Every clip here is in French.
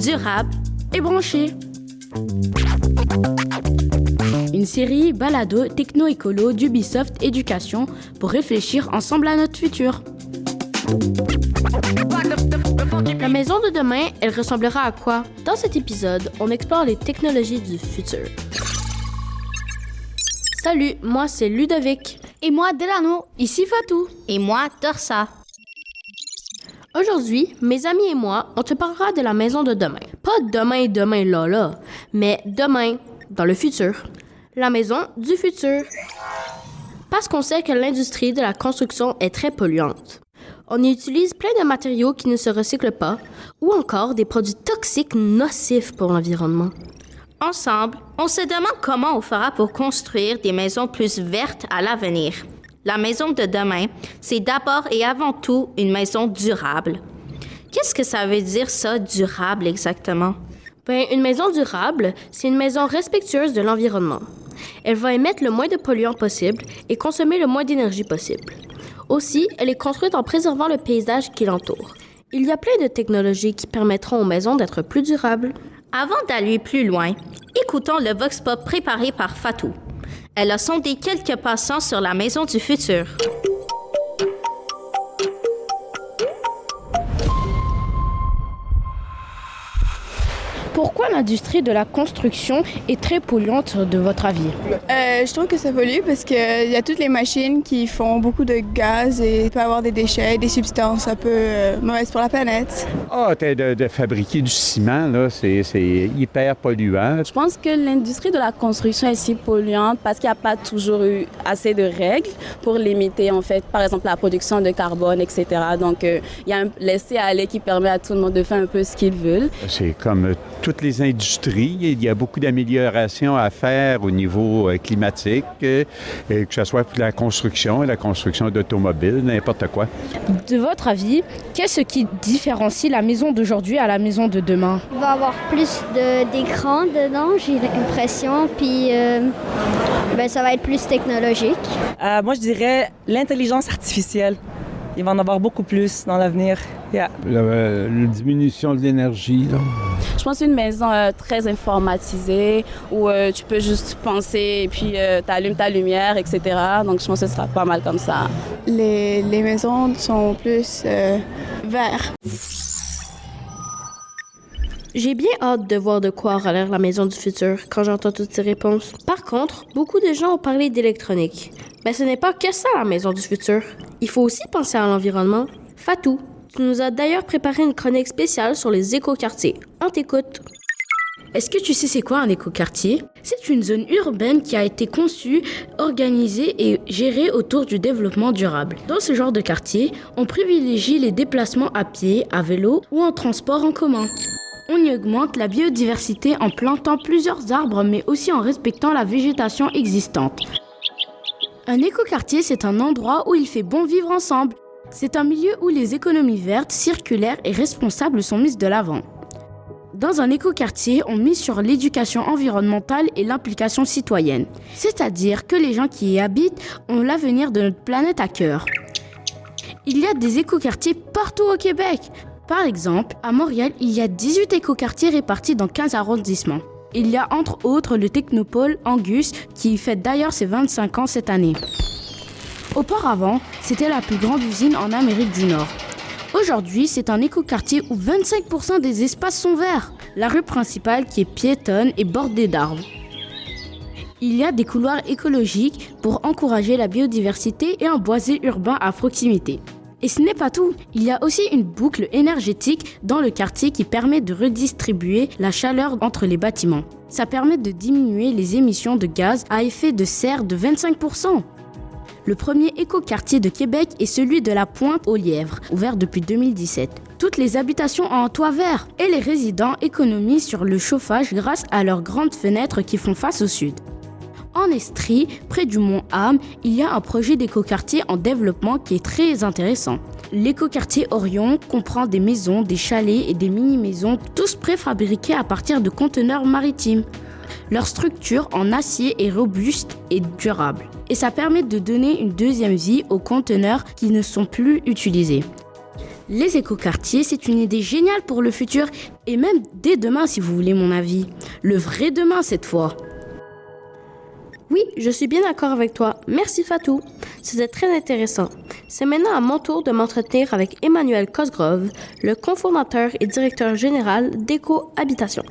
durable et branché. Une série balado techno-écolo d'Ubisoft Éducation pour réfléchir ensemble à notre futur. La maison de demain, elle ressemblera à quoi? Dans cet épisode, on explore les technologies du futur. Salut, moi c'est Ludovic. Et moi Delano. Ici Fatou. Et moi Torsa. Aujourd'hui, mes amis et moi, on te parlera de la maison de demain. Pas demain là, mais demain, dans le futur. La maison du futur. Parce qu'on sait que l'industrie de la construction est très polluante. On y utilise plein de matériaux qui ne se recyclent pas ou encore des produits toxiques nocifs pour l'environnement. Ensemble, on se demande comment on fera pour construire des maisons plus vertes à l'avenir. La maison de demain, c'est d'abord et avant tout une maison durable. Qu'est-ce que ça veut dire ça, durable exactement? Une maison durable, c'est une maison respectueuse de l'environnement. Elle va émettre le moins de polluants possible et consommer le moins d'énergie possible. Aussi, elle est construite en préservant le paysage qui l'entoure. Il y a plein de technologies qui permettront aux maisons d'être plus durables. Avant d'aller plus loin, écoutons le Vox Pop préparé par Fatou. Elle a sondé quelques passants sur la maison du futur. Pourquoi l'industrie de la construction est très polluante de votre avis? Je trouve que ça pollue parce qu'il y a toutes les machines qui font beaucoup de gaz et il peut y avoir des déchets, des substances un peu mauvaises pour la planète. De fabriquer du ciment, là, c'est hyper polluant. Je pense que l'industrie de la construction est si polluante parce qu'il n'y a pas toujours eu assez de règles pour limiter, en fait, par exemple, la production de carbone, etc. Donc, il y a un laisser-aller qui permet à tout le monde de faire un peu ce qu'ils veulent. C'est comme toutes les industries, il y a beaucoup d'améliorations à faire au niveau climatique, que ce soit pour la construction d'automobiles, n'importe quoi. De votre avis, qu'est-ce qui différencie la maison d'aujourd'hui à la maison de demain? Il va y avoir plus d'écrans dedans, j'ai l'impression, puis ça va être plus technologique. Moi, je dirais l'intelligence artificielle. Il va en avoir beaucoup plus dans l'avenir. Yeah. La diminution de l'énergie, là. Je pense une maison très informatisée où tu peux juste penser et puis tu allumes ta lumière, etc. Donc, je pense que ce sera pas mal comme ça. Les maisons sont plus vertes. J'ai bien hâte de voir de quoi aura l'air la maison du futur quand j'entends toutes ces réponses. Par contre, beaucoup de gens ont parlé d'électronique. Mais ce n'est pas que ça la maison du futur. Il faut aussi penser à l'environnement. Fatou, tu nous as d'ailleurs préparé une chronique spéciale sur les écoquartiers. On t'écoute. Est-ce que tu sais c'est quoi un écoquartier? C'est une zone urbaine qui a été conçue, organisée et gérée autour du développement durable. Dans ce genre de quartier, on privilégie les déplacements à pied, à vélo ou en transport en commun. On y augmente la biodiversité en plantant plusieurs arbres, mais aussi en respectant la végétation existante. Un écoquartier, c'est un endroit où il fait bon vivre ensemble. C'est un milieu où les économies vertes, circulaires et responsables sont mises de l'avant. Dans un écoquartier, on mise sur l'éducation environnementale et l'implication citoyenne. C'est-à-dire que les gens qui y habitent ont l'avenir de notre planète à cœur. Il y a des écoquartiers partout au Québec. Par exemple, à Montréal, il y a 18 écoquartiers répartis dans 15 arrondissements. Il y a entre autres le Technopôle Angus qui fête d'ailleurs ses 25 ans cette année. Auparavant, c'était la plus grande usine en Amérique du Nord. Aujourd'hui, c'est un écoquartier où 25% des espaces sont verts. La rue principale qui est piétonne et bordée d'arbres. Il y a des couloirs écologiques pour encourager la biodiversité et un boisé urbain à proximité. Et ce n'est pas tout, il y a aussi une boucle énergétique dans le quartier qui permet de redistribuer la chaleur entre les bâtiments. Ça permet de diminuer les émissions de gaz à effet de serre de 25%. Le premier écoquartier de Québec est celui de la Pointe-aux-Lièvres, ouvert depuis 2017. Toutes les habitations ont un toit vert et les résidents économisent sur le chauffage grâce à leurs grandes fenêtres qui font face au sud. En Estrie, près du mont Ham, il y a un projet d'écoquartier en développement qui est très intéressant. L'écoquartier Orion comprend des maisons, des chalets et des mini-maisons, tous préfabriqués à partir de conteneurs maritimes. Leur structure en acier est robuste et durable. Et ça permet de donner une deuxième vie aux conteneurs qui ne sont plus utilisés. Les écoquartiers, c'est une idée géniale pour le futur et même dès demain si vous voulez mon avis. Le vrai demain cette fois. Oui, je suis bien d'accord avec toi. Merci Fatou. C'était très intéressant. C'est maintenant à mon tour de m'entretenir avec Emmanuel Cosgrove, le cofondateur et directeur général d'Éco-Habitation.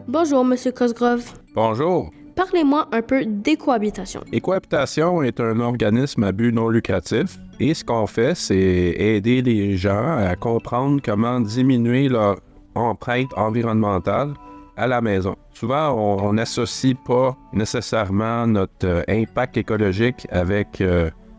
Bonjour, Monsieur Cosgrove. Bonjour. Parlez-moi un peu d'Éco-Habitation. Éco-Habitation est un organisme à but non lucratif et ce qu'on fait, c'est aider les gens à comprendre comment diminuer leur empreinte environnementale à la maison. Souvent, on n'associe pas nécessairement notre impact écologique avec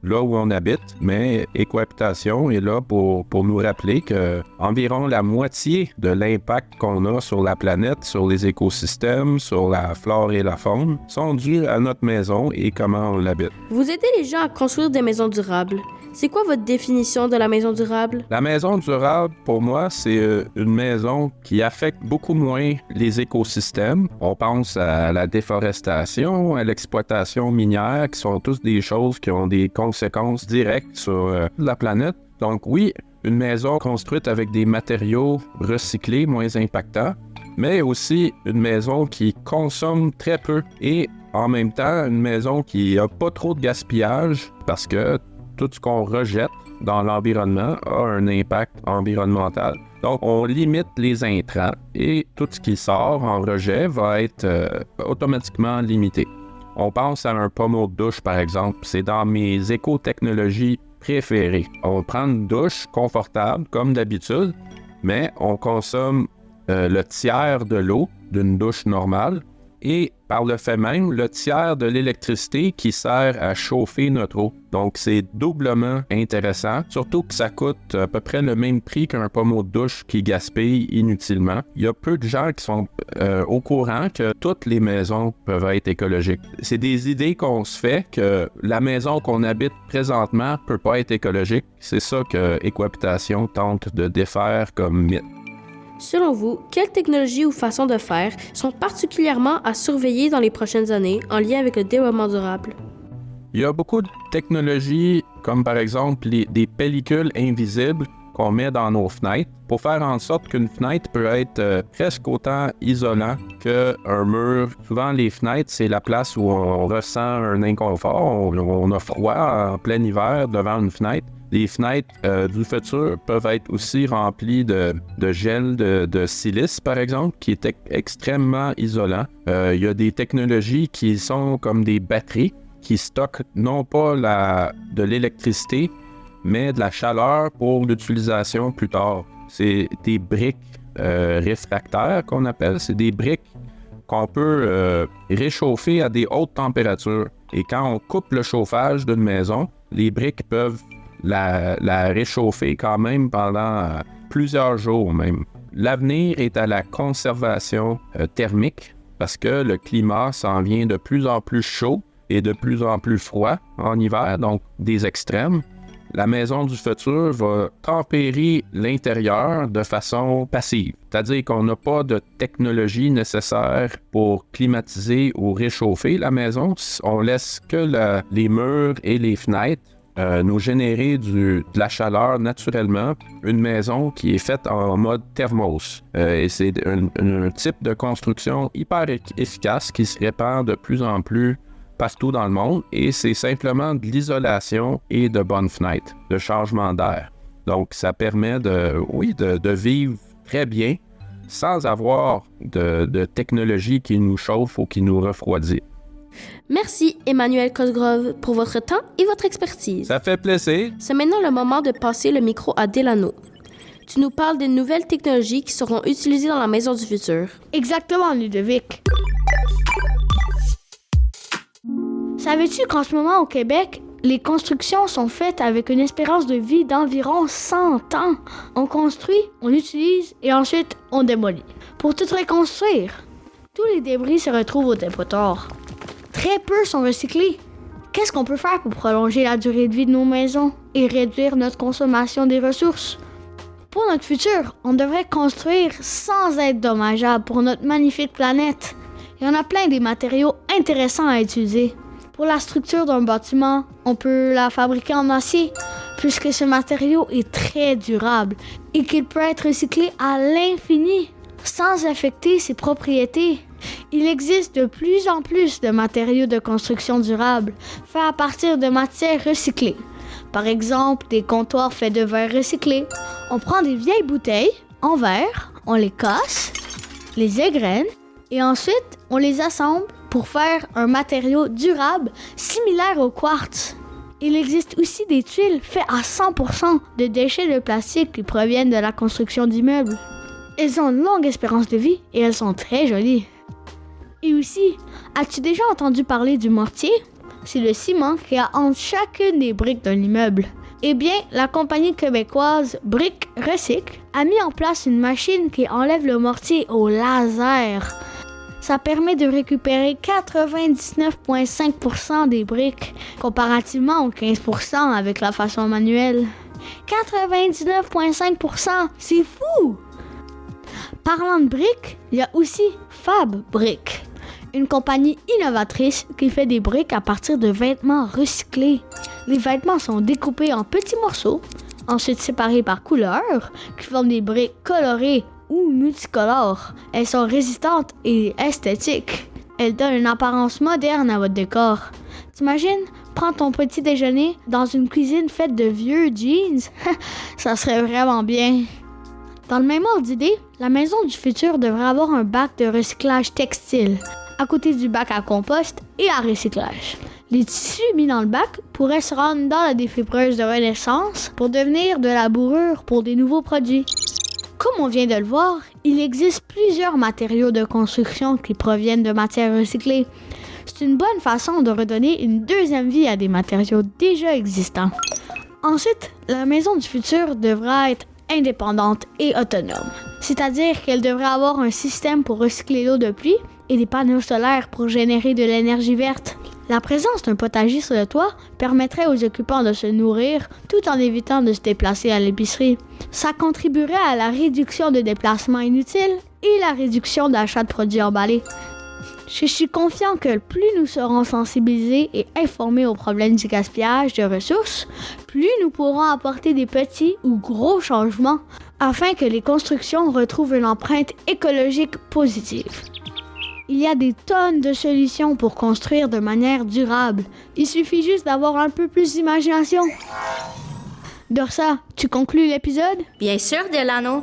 là où on habite, mais Éco-Habitation est là pour nous rappeler que environ la moitié de l'impact qu'on a sur la planète, sur les écosystèmes, sur la flore et la faune, sont dus à notre maison et comment on l'habite. Vous aidez les gens à construire des maisons durables. C'est quoi votre définition de la maison durable? La maison durable, pour moi, c'est une maison qui affecte beaucoup moins les écosystèmes. On pense à la déforestation, à l'exploitation minière, qui sont tous des choses qui ont des conséquences directes sur la planète. Donc oui, une maison construite avec des matériaux recyclés, moins impactants, mais aussi une maison qui consomme très peu et en même temps, une maison qui n'a pas trop de gaspillage parce que tout ce qu'on rejette dans l'environnement a un impact environnemental. Donc, on limite les intrants et tout ce qui sort en rejet va être automatiquement limité. On pense à un pommeau de douche, par exemple. C'est dans mes éco-technologies préférées. On prend une douche confortable, comme d'habitude, mais on consomme le tiers de l'eau d'une douche normale et par le fait même, le tiers de l'électricité qui sert à chauffer notre eau. Donc, c'est doublement intéressant, surtout que ça coûte à peu près le même prix qu'un pommeau de douche qui gaspille inutilement. Il y a peu de gens qui sont au courant que toutes les maisons peuvent être écologiques. C'est des idées qu'on se fait que la maison qu'on habite présentement ne peut pas être écologique. C'est ça que Éco-Habitation tente de défaire comme mythe. Selon vous, quelles technologies ou façons de faire sont particulièrement à surveiller dans les prochaines années en lien avec le développement durable? Il y a beaucoup de technologies, comme par exemple des pellicules invisibles qu'on met dans nos fenêtres pour faire en sorte qu'une fenêtre peut être presque autant isolant qu'un mur. Souvent, les fenêtres, c'est la place où on ressent un inconfort. On a froid en plein hiver devant une fenêtre. Les fenêtres du futur peuvent être aussi remplies de gel de silice, par exemple, qui est extrêmement isolant. Il y a des technologies qui sont comme des batteries qui stockent non pas de l'électricité, mais de la chaleur pour l'utilisation plus tard. C'est des briques réfractaires qu'on appelle. C'est des briques qu'on peut réchauffer à des hautes températures. Et quand on coupe le chauffage d'une maison, les briques peuvent la réchauffer quand même pendant plusieurs jours même. L'avenir est à la conservation thermique parce que le climat s'en vient de plus en plus chaud et de plus en plus froid en hiver, donc des extrêmes. La maison du futur va tempérer l'intérieur de façon passive, c'est-à-dire qu'on n'a pas de technologie nécessaire pour climatiser ou réchauffer la maison. On laisse que les murs et les fenêtres nous générer de la chaleur naturellement, une maison qui est faite en mode thermos. Et c'est un type de construction hyper efficace qui se répand de plus en plus partout dans le monde et c'est simplement de l'isolation et de bonnes fenêtres, de changement d'air. Donc, ça permet de vivre très bien sans avoir de technologie qui nous chauffe ou qui nous refroidit. Merci, Emmanuel Cosgrove, pour votre temps et votre expertise. Ça fait plaisir. C'est maintenant le moment de passer le micro à Delano. Tu nous parles des nouvelles technologies qui seront utilisées dans la maison du futur. Exactement, Ludovic. Savais-tu qu'en ce moment au Québec, les constructions sont faites avec une espérance de vie d'environ 100 ans? On construit, on utilise et ensuite on démolit. Pour tout reconstruire, tous les débris se retrouvent au dépotoir. Très peu sont recyclés. Qu'est-ce qu'on peut faire pour prolonger la durée de vie de nos maisons et réduire notre consommation des ressources? Pour notre futur, on devrait construire sans être dommageable pour notre magnifique planète. Il y en a plein des matériaux intéressants à utiliser. Pour la structure d'un bâtiment, on peut la fabriquer en acier, puisque ce matériau est très durable et qu'il peut être recyclé à l'infini, sans affecter ses propriétés. Il existe de plus en plus de matériaux de construction durable, faits à partir de matières recyclées. Par exemple, des comptoirs faits de verre recyclé. On prend des vieilles bouteilles en verre, on les casse, les égrène et ensuite on les assemble pour faire un matériau durable similaire au quartz. Il existe aussi des tuiles faites à 100% de déchets de plastique qui proviennent de la construction d'immeubles. Elles ont une longue espérance de vie et elles sont très jolies. Et aussi, as-tu déjà entendu parler du mortier? C'est le ciment qu'il y a entre chacune des briques d'un immeuble. Eh bien, la compagnie québécoise Brick Recycle a mis en place une machine qui enlève le mortier au laser. Ça permet de récupérer 99,5% des briques, comparativement aux 15% avec la façon manuelle. 99,5%, c'est fou! Parlant de briques, il y a aussi Fab Brick, une compagnie innovatrice qui fait des briques à partir de vêtements recyclés. Les vêtements sont découpés en petits morceaux, ensuite séparés par couleur, qui forment des briques colorées ou multicolores. Elles sont résistantes et esthétiques. Elles donnent une apparence moderne à votre décor. T'imagines, prendre ton petit déjeuner dans une cuisine faite de vieux jeans? Ça serait vraiment bien. Dans le même ordre d'idée, la maison du futur devrait avoir un bac de recyclage textile, à côté du bac à compost et à recyclage. Les tissus mis dans le bac pourraient se rendre dans la défibreuse de renaissance pour devenir de la bourrure pour des nouveaux produits. Comme on vient de le voir, il existe plusieurs matériaux de construction qui proviennent de matières recyclées. C'est une bonne façon de redonner une deuxième vie à des matériaux déjà existants. Ensuite, la maison du futur devra être indépendante et autonome. C'est-à-dire qu'elle devrait avoir un système pour recycler l'eau de pluie et des panneaux solaires pour générer de l'énergie verte. La présence d'un potager sur le toit permettrait aux occupants de se nourrir tout en évitant de se déplacer à l'épicerie. Ça contribuerait à la réduction de déplacements inutiles et la réduction d'achat de produits emballés. Je suis confiant que plus nous serons sensibilisés et informés aux problèmes du gaspillage de ressources, plus nous pourrons apporter des petits ou gros changements afin que les constructions retrouvent une empreinte écologique positive. Il y a des tonnes de solutions pour construire de manière durable. Il suffit juste d'avoir un peu plus d'imagination. Dorsa, tu conclus l'épisode? Bien sûr, Delano.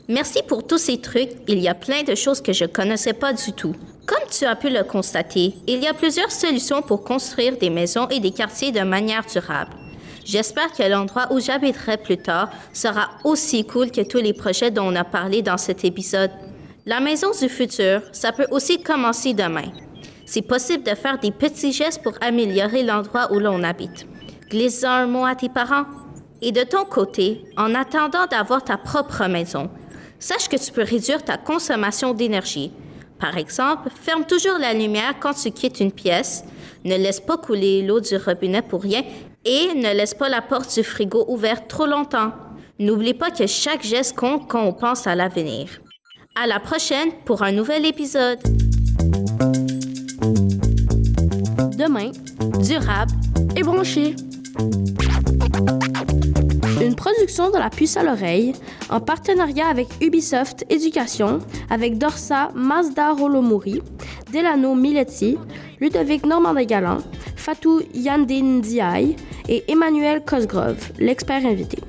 Merci pour tous ces trucs. Il y a plein de choses que je connaissais pas du tout. Comme tu as pu le constater, il y a plusieurs solutions pour construire des maisons et des quartiers de manière durable. J'espère que l'endroit où j'habiterai plus tard sera aussi cool que tous les projets dont on a parlé dans cet épisode. La maison du futur, ça peut aussi commencer demain. C'est possible de faire des petits gestes pour améliorer l'endroit où l'on habite. Glisse un mot à tes parents. Et de ton côté, en attendant d'avoir ta propre maison, sache que tu peux réduire ta consommation d'énergie. Par exemple, ferme toujours la lumière quand tu quittes une pièce, ne laisse pas couler l'eau du robinet pour rien et ne laisse pas la porte du frigo ouverte trop longtemps. N'oublie pas que chaque geste compte quand on pense à l'avenir. À la prochaine pour un nouvel épisode. Demain, durable et branché. Une production de la puce à l'oreille en partenariat avec Ubisoft Éducation, avec Dorsa Mazda-Rolomuri, Delano Miletti, Ludovic Normandin-Galland, Fatou Yandine-Diaye et Emmanuel Cosgrove, l'expert invité.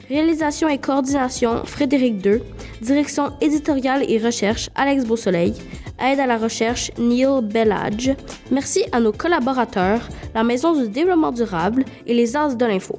Réalisation et coordination, Frédéric II. Direction éditoriale et recherche, Alex Beausoleil. Aide à la recherche, Neil Bellage. Merci à nos collaborateurs, la Maison du développement durable et les As de l'info.